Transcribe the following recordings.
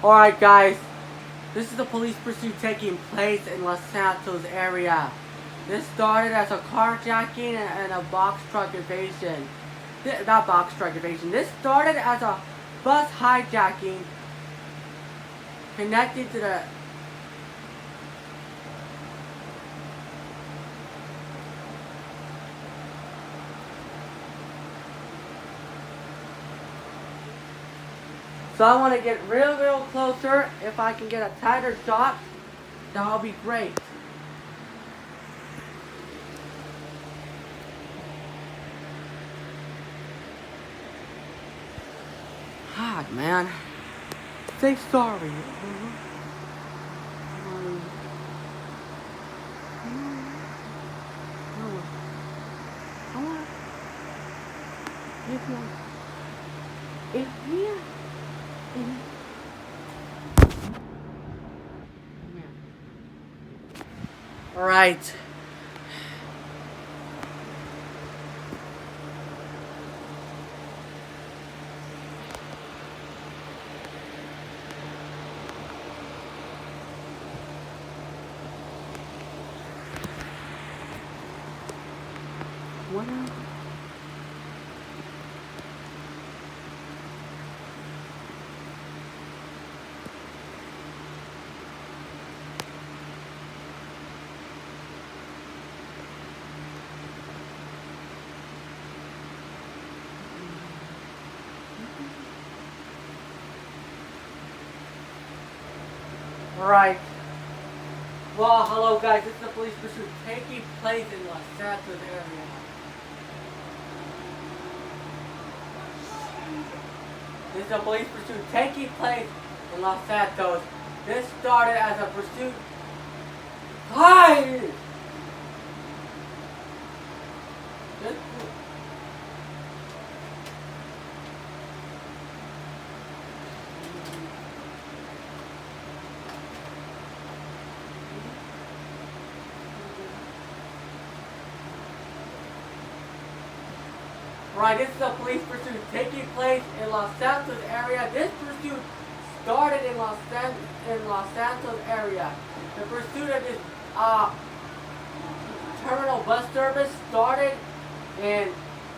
Alright guys, this is a police pursuit taking place in Los Santos area. This started as a carjacking and a box truck evasion. Not box truck evasion. This started as a bus hijacking connected to the So I want to get real closer. If I can get a tighter shot, that'll be great. God, man. Say sorry. If here. All right. What else? Right. Well, hello guys, this is a police pursuit taking place in Los Santos area. This is a police pursuit taking place in Los Santos. This started as a pursuit. Hi! This Right, this is a police pursuit taking place in Los Santos area. This pursuit started in Los Santos area. The pursuit of this terminal bus service started in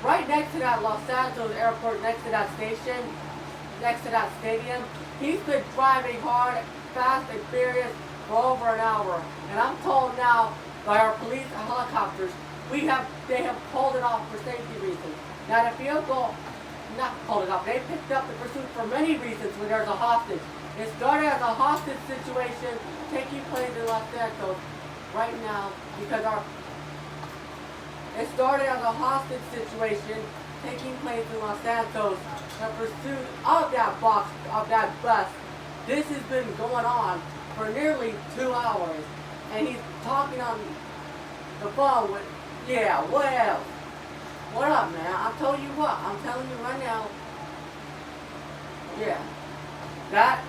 right next to that Los Santos airport, next to that station, next to that stadium. He's been driving hard, fast and furious for over an hour. And I'm told now by our police helicopters, they have pulled it off for safety reasons. Now the vehicle, not pulled it off, they picked up the pursuit for many reasons when there's a hostage. It started as a hostage situation taking place in Los Santos right now because it started as a hostage situation taking place in Los Santos. The pursuit of that bus, this has been going on for nearly 2 hours. And he's talking on the phone with, yeah, what else? What up, man? I'm telling you right now. Yeah. That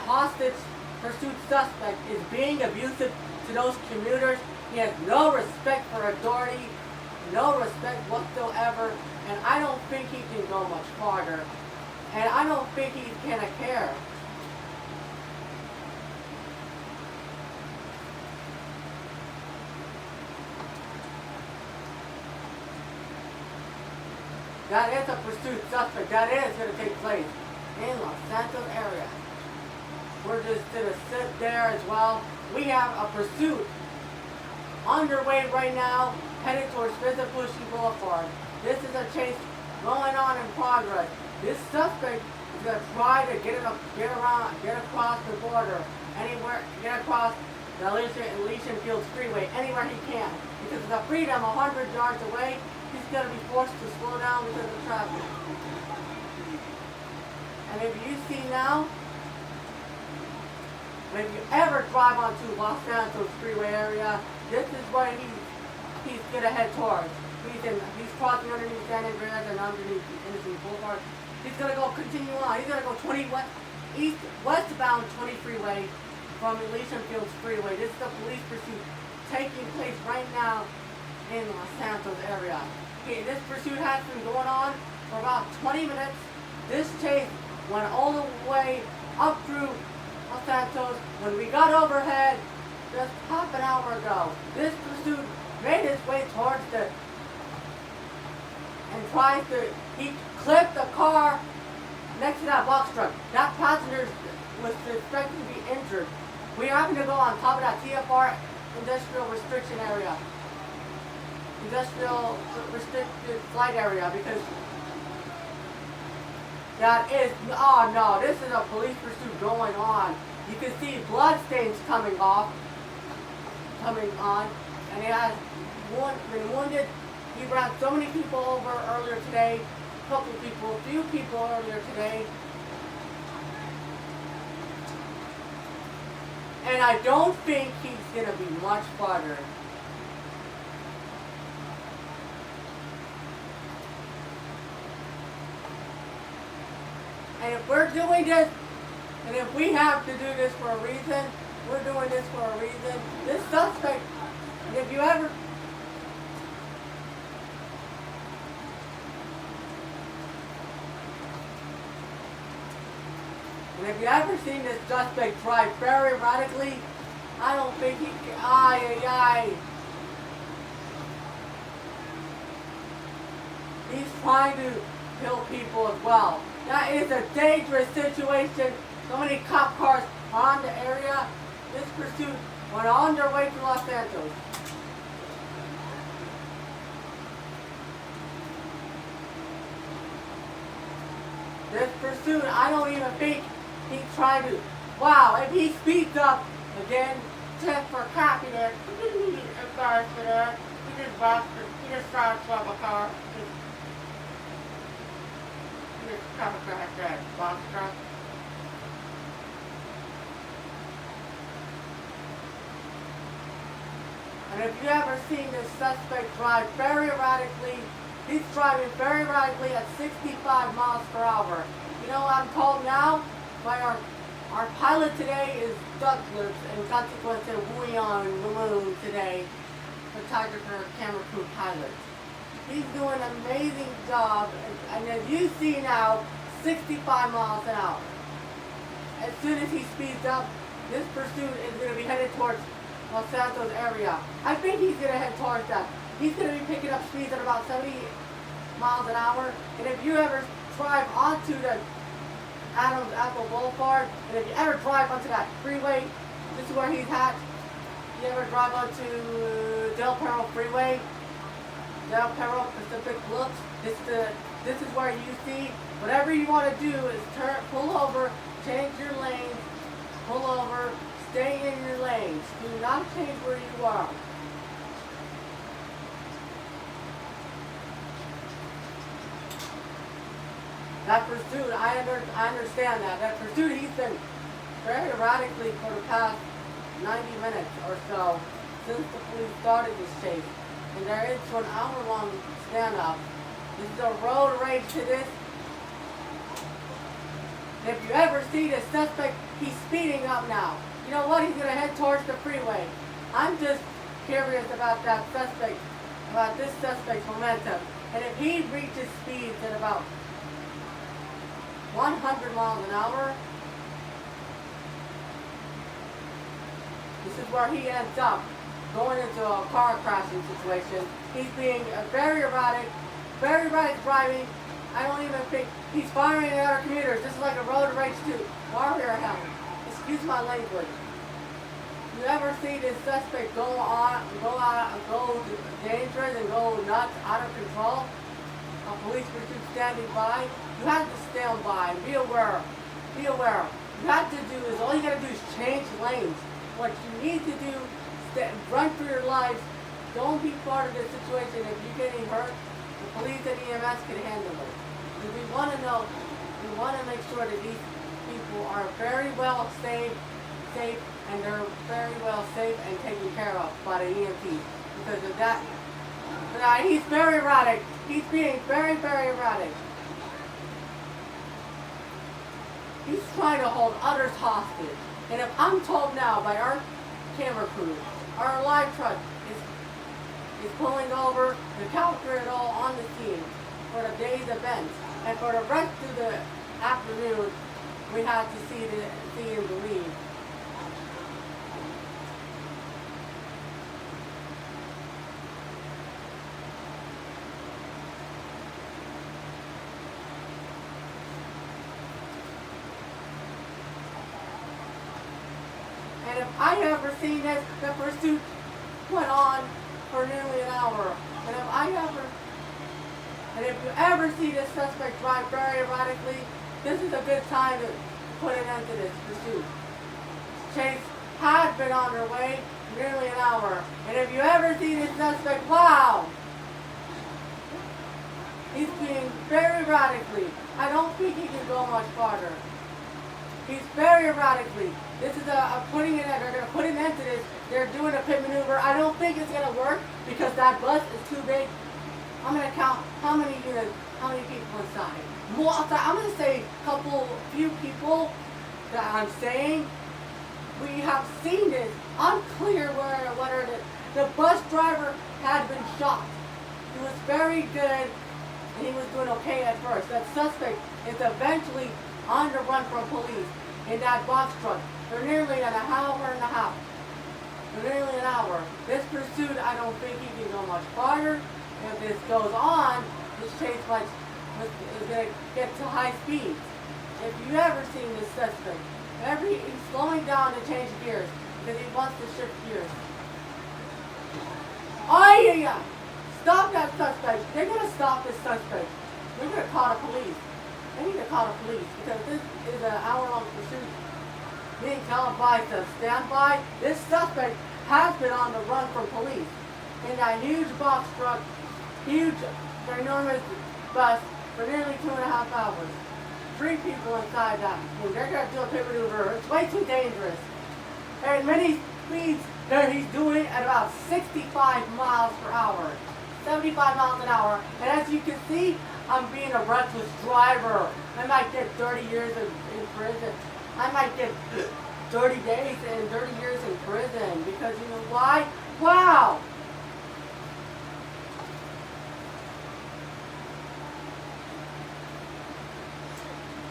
hostage pursuit suspect is being abusive to those commuters. He has no respect for authority, no respect whatsoever, and I don't think he can go much farther. And I don't think he's gonna care. That is a pursuit suspect. That is going to take place in Los Santos area. We're just going to sit there as well. We have a pursuit underway right now, headed towards Mitsubishi Boulevard. This is a chase going on in progress. This suspect is going to try to get across the border, anywhere, get across the Elysian Fields Freeway, anywhere he can. Because of the freedom 100 yards away, he's going to be forced to slow down because of traffic. And if you see now, if you ever drive onto Los Santos Freeway area, this is where he's going to head towards. He's crossing underneath San Andreas and underneath Elysian Boulevard. He's going to go continue on. He's going to go westbound 20 freeway from Elysian Fields Freeway. This is the police pursuit taking place right now in Los Santos area. Okay, this pursuit has been going on for about 20 minutes. This chase went all the way up through Los Santos. When we got overhead, just half an hour ago, this pursuit made his way towards he clipped the car next to that box truck. That passenger was suspected to be injured. We happened to go on top of that TFR industrial restriction area. Industrial restricted flight area, because that is, oh no, this is a police pursuit going on. You can see blood stains coming on, and he has been wounded. He ran so many people over earlier today, a few people earlier today. And I don't think he's going to be much farther. And if we're doing this, and if we have to do this for a reason, we're doing this for a reason. This suspect, and if you ever, seen this suspect drive very erratically, I don't think he can, he's trying to kill people as well. That is a dangerous situation. So many cop cars are on the area. This pursuit went on their way to Los Santos. This pursuit, I don't even think he's trying to, wow, if he speeds up again, tip for copy there, he just tried to swap a car. Box truck. And if you ever seen this suspect drive very erratically, he's driving very erratically at 65 miles per hour. You know what I'm told now by our pilot today is Douglas, and consequently we on the moon today, photographer, camera crew pilot. He's doing an amazing job, and as you see now, 65 miles an hour. As soon as he speeds up, this pursuit is going to be headed towards Los Santos area. I think he's going to head towards that. He's going to be picking up speeds at about 70 miles an hour. And if you ever drive onto the Adams Apple Boulevard, and if you ever drive onto that freeway, this is where he's at. You ever drive onto Del Perro Freeway, Del Perro Pacific Looks, this is where you see whatever you want to do is pull over, change your lanes, pull over, stay in your lanes. Do not change where you are. That pursuit, I understand that. That pursuit, he's been very erratically for the past 90 minutes or so since the police started this chase. And there is an hour-long standoff. This is a road rage to this. And if you ever see this suspect, he's speeding up now. You know what? He's going to head towards the freeway. I'm just curious about that suspect, about this suspect's momentum. And if he reaches speeds at about 100 miles an hour, this is where he ends up, going into a car crashing situation. He's being very erratic driving. I don't even think he's firing at other commuters. This is like a road rage to warrior hell. Excuse my language. You ever see this suspect go dangerous and go nuts, out of control? A police pursuit standing by. You have to stand by and be aware. Be aware. You have to do is all you gotta do is change lanes. What you need to do is run for your lives. Don't be part of this situation. If you're getting hurt, the police and EMS can handle it. And we want to know, we want to make sure that these people are very well safe, and they're very well safe and taken care of by the EMT. Because of that, he's very erratic. He's being very, very erratic. He's trying to hold others hostage. And if I'm told now by our camera crew, our live truck is pulling over to capture it all on the scene for the day's events. And for the rest of the afternoon, we have to see and believe. And if I ever seen this, the pursuit went on for nearly an hour. And if you ever see this suspect drive very erratically, this is a good time to put an end to this pursuit. Chase had been on their way nearly an hour. And if you ever see this suspect, wow! He's being very erratically. I don't think he can go much farther. He's very erratically. This is putting it in. They're going to put an end to this. They're doing a pit maneuver. I don't think it's going to work because that bus is too big. I'm going to count how many people inside. More outside. I'm going to say few people that I'm saying. We have seen this. Unclear whether the bus driver had been shot. He was very good and he was doing okay at first. That suspect is eventually on the run from police in that box truck for nearly an hour and a half. For nearly an hour. This pursuit, I don't think he can go much farther. If this goes on, this chase is going to get to high speeds. If you've ever seen this suspect, he's slowing down to change gears because he wants to shift gears. Oh yeah! Stop that suspect. They're going to stop this suspect. They're going to call the police. They need to call the police because this is an hour-long pursuit. Being televised to stand by. This suspect has been on the run from police in that huge box truck, huge, enormous bus for nearly 2.5 hours. 3 people inside that. And they're going to do a pit maneuver. It's way too dangerous. And many speeds that he's doing at about 65 miles per hour. 75 miles an hour. And as you can see, I'm being a reckless driver. I might get 30 years in prison. I might get 30 days and 30 years in prison. Because you know why? Wow!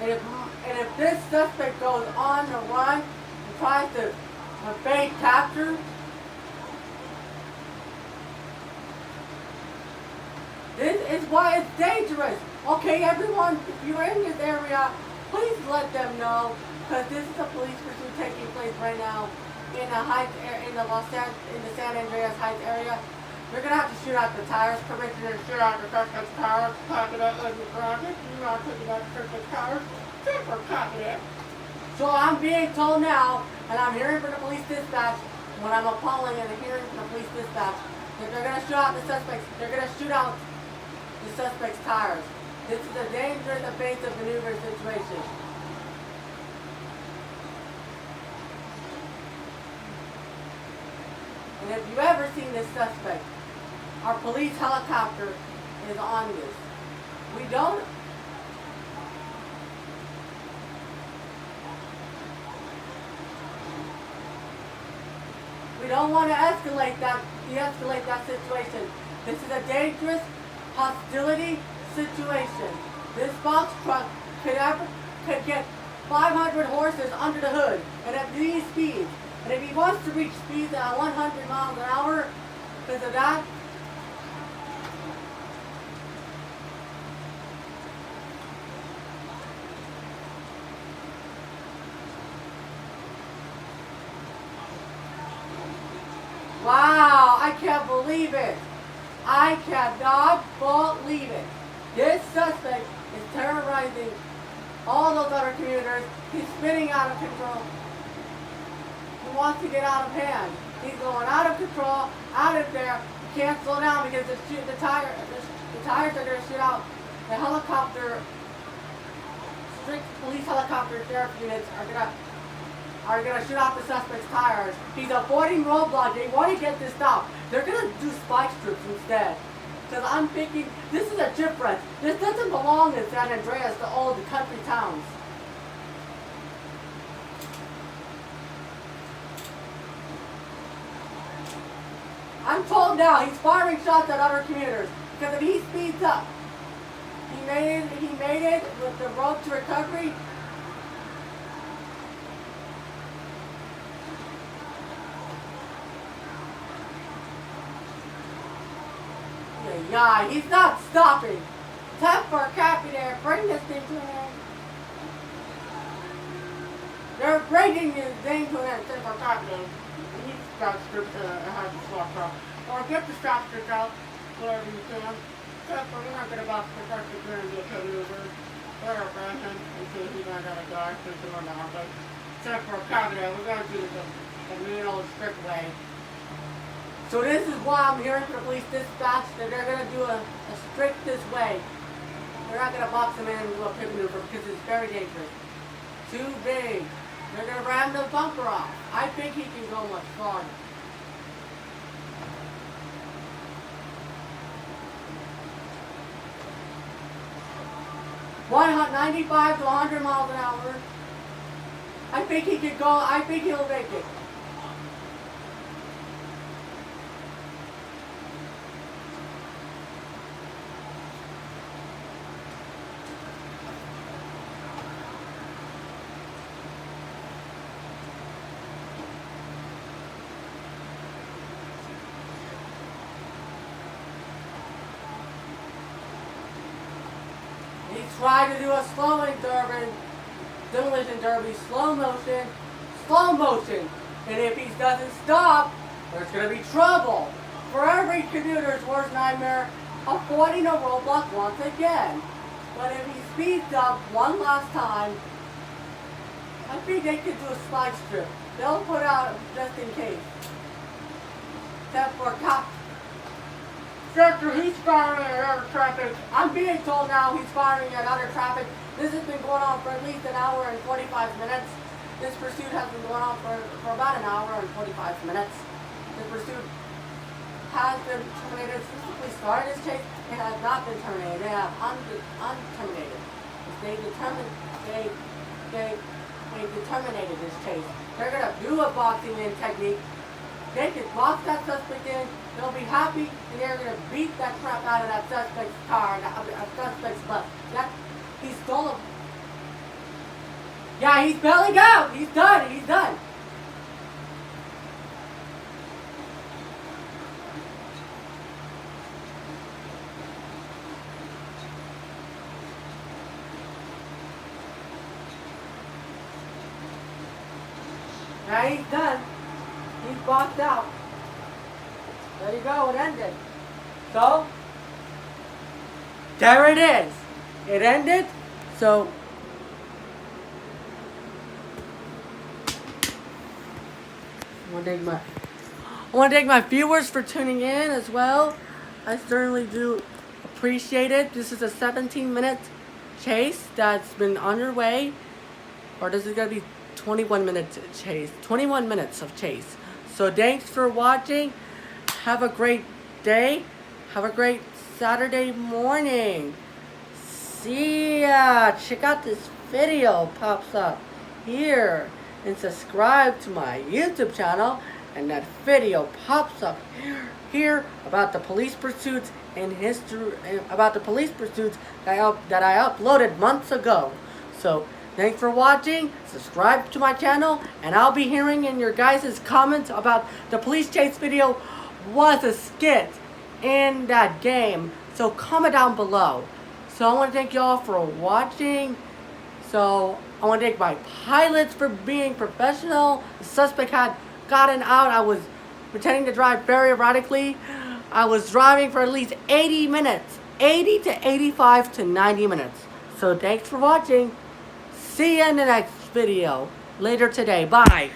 And if this suspect goes on the run and tries to evade capture, this is why it's dangerous. Okay, everyone, if you're in this area, please let them know, because this is a police pursuit taking place right now in the San Andreas Heights area. They're gonna have to shoot out the tires. Permission to shoot out the suspect's tires. Pack it up as you drive it. You're not taking out the suspect's tires. Super pack it up. So I'm being told now, and I'm hearing from the police dispatch, when I'm appalling and I'm hearing from the police dispatch, that they're gonna shoot out the suspects. They're gonna shoot out the suspect's tires. This is a dangerous, evasive maneuver situation. And if you've ever seen this suspect, our police helicopter is on this. We don't want to de-escalate that situation. This is a dangerous hostility situation. This box truck could get 500 horses under the hood and at these speeds. And if he wants to reach speeds at 100 miles an hour, because of that, wow, I can't believe it. I cannot believe it. This suspect is terrorizing all those other commuters. He's spinning out of control. He wants to get out of hand. He's going out of control, out of there. He can't slow down because the tires are going to shoot out. The helicopter, strict police helicopter sheriff units are going to shoot out the suspect's tires. He's avoiding roadblocks. They want to get this stopped. They're going to do spike strips instead. Because I'm thinking, this is a shipwreck. This doesn't belong in San Andreas, the old country towns. I'm told now he's firing shots at other commuters. Because if he speeds up, he made it with the road to recovery. Yeah, he's not stopping. Time for a copy there. Bring this thing to an end. They're bringing this thing to an end. Time for a copy there. He needs to stop strips and have the swap off. Or get the stop strips out. Whatever you can. Except for we're not going to box the first degree and get cut over. Or grab him until he's not going to die. Since we're not. But except for a copy there. We're going to do this the mean old strict way. So this is why I'm hearing from police dispatch that they're going to do a strict this way. They're not going to box him in and do a pit maneuver because it's very dangerous. Too big. They're going to ram the bumper off. I think he can go much farther. What, 95 to 100 miles an hour? I think he could go, I think he'll make it. He tried to do a demolition derby, slow motion. And if he doesn't stop, there's going to be trouble. For every commuter's worst nightmare, avoiding a roadblock once again. But if he speeds up one last time, I think they could do a spike strip. They'll put out just in case. Except for cops. Sector, he's firing at other traffic. I'm being told now he's firing at other traffic. This has been going on for at least an hour and 45 minutes. This pursuit has been going on for about an hour and 45 minutes. The pursuit has been terminated since the police started this chase. It has not been terminated. They have unterminated. They determinated this chase. They're going to do a boxing in technique. They can box that suspect in. They'll be happy, and they're going to beat that crap out of that suspect's car, that suspect's butt. He stole him. Yeah, he's belling out. He's done. He's done. Yeah, he's done. He's boxed out. There you go, it ended. So, there it is. It ended. So, I want to thank my viewers for tuning in as well. I certainly do appreciate it. This is a 17-minute chase that's been underway. Or this is going to be 21 minutes chase. 21 minutes of chase. So, thanks for watching. Have a great day. Have a great Saturday morning. See ya. Check out this video pops up here. And subscribe to my YouTube channel. And that video pops up here about the police pursuits and history. About the police pursuits that I uploaded months ago. So, thanks for watching. Subscribe to my channel. And I'll be hearing in your guys' comments about the police chase video was a skit in that game. So comment down below. So I want to thank y'all for watching. So I want to thank my pilots for being professional. The suspect had gotten out. I was pretending to drive very erratically. I was driving for at least 80 minutes. 80 to 85 to 90 minutes. So thanks for watching. See you in the next video later today. Bye.